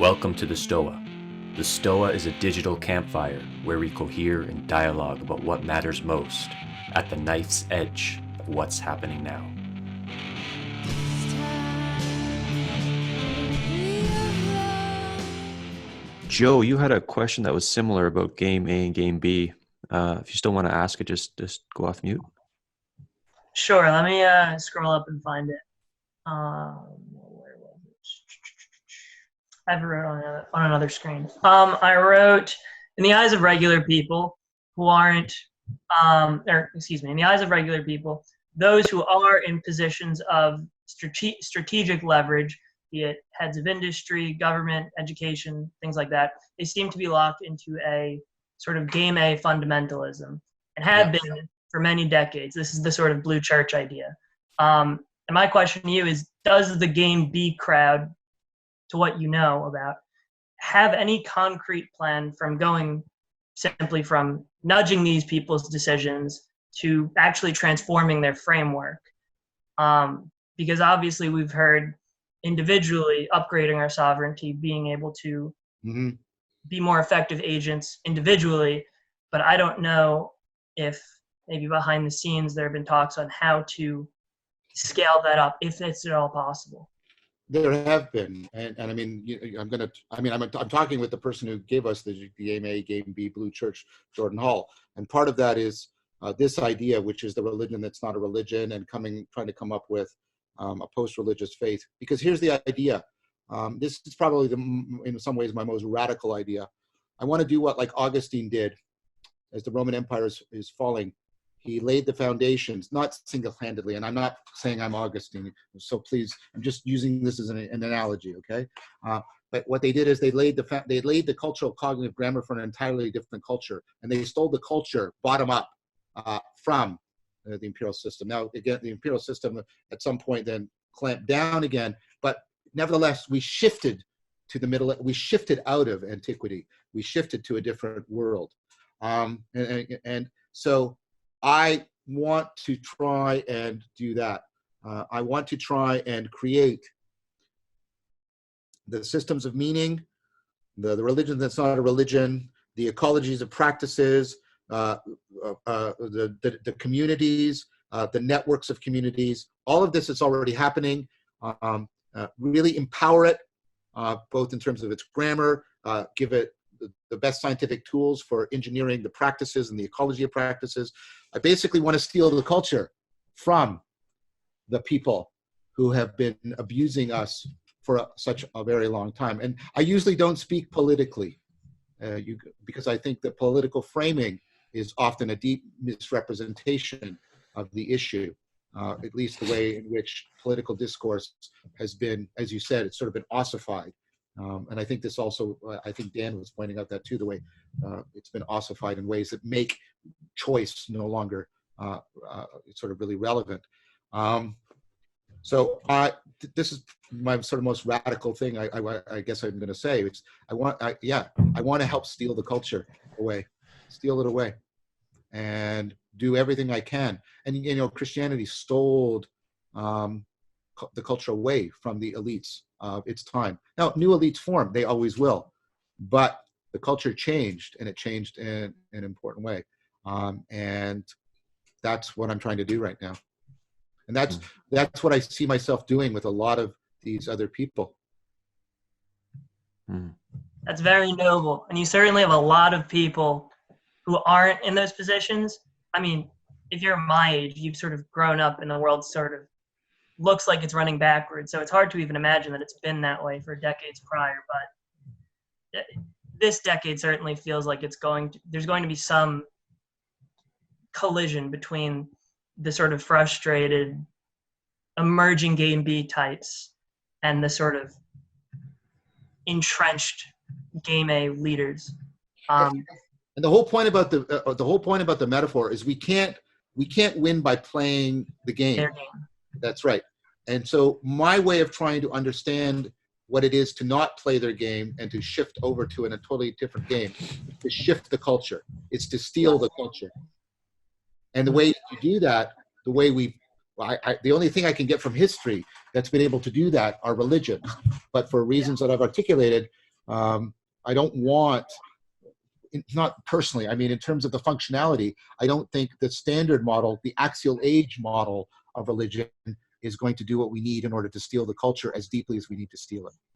Welcome to the Stoa. The Stoa is a digital campfire where we cohere and dialogue about what matters most at the knife's edge of what's happening now. Joe, you had a question that was similar about Game A and Game B. If you still want to ask it, just go off mute. Sure. Let me scroll up and find it. Where was it? I wrote on another screen. I wrote, in the eyes of regular people who aren't, in the eyes of regular people, those who are in positions of strategic leverage, be it heads of industry, government, education, things like that, they seem to be locked into a sort of Game A fundamentalism and have been for many decades. This is the sort of blue church idea. And my question to you is, does the Game B crowd, to what you know about, have any concrete plan from going simply from nudging these people's decisions to actually transforming their framework? Because obviously we've heard individually upgrading our sovereignty, being able to be more effective agents individually, but I don't know if maybe behind the scenes there have been talks on how to scale that up, if it's at all possible. There have been, and I mean, I'm talking with the person who gave us the Game A, Game B, Blue Church, Jordan Hall, and part of that is this idea, which is the religion that's not a religion, and trying to come up with a post-religious faith. Because here's the idea. This is probably in some ways my most radical idea. I want to do what like Augustine did as the Roman Empire is falling. He laid the foundations, not single-handedly, and I'm not saying I'm Augustine, so please, I'm just using this as an analogy, okay? But what they did is they laid the cultural cognitive grammar for an entirely different culture, and they stole the culture bottom up from the imperial system. Now, again, the imperial system at some point then clamped down again, but nevertheless, we shifted to the middle. We shifted out of antiquity. We shifted to a different world, and so I want to try and do that. I want to try and create the systems of meaning, the religion that's not a religion, the ecologies of practices, the communities, the networks of communities. All of this is already happening. Really empower it, both in terms of its grammar, give it the best scientific tools for engineering the practices and the ecology of practices. I basically want to steal the culture from the people who have been abusing us for such a very long time. And I usually don't speak politically because I think that political framing is often a deep misrepresentation of the issue, at least the way in which political discourse has been, as you said, it's sort of been ossified. And I think this also, I think Dan was pointing out that too, the way it's been ossified in ways that make choice no longer sort of really relevant. So this is my sort of most radical thing I guess I'm going to say. I want to help steal the culture away, steal it away, and do everything I can. And, Christianity stole the culture away from the elites of its time. Now, new elites form, they always will, but the culture changed, and it changed in an important way. And that's what I'm trying to do right now. And that's what I see myself doing with a lot of these other people. That's very noble. And you certainly have a lot of people who aren't in those positions. I mean, if you're my age, you've sort of grown up and the world sort of looks like it's running backwards. So it's hard to even imagine that it's been that way for decades prior. But this decade certainly feels like there's going to be some collision between the sort of frustrated emerging Game B types and the sort of entrenched Game A leaders. And the whole point about the metaphor is we can't win by playing the game. That's right. And so my way of trying to understand what it is to not play their game and to shift over to a totally different game is to shift the culture. It's to steal the culture. And the way you do that, the only thing I can get from history that's been able to do that are religions. But for reasons that I've articulated, I don't want, not personally, I mean, in terms of the functionality, I don't think the standard model, the axial age model of religion is going to do what we need in order to steal the culture as deeply as we need to steal it.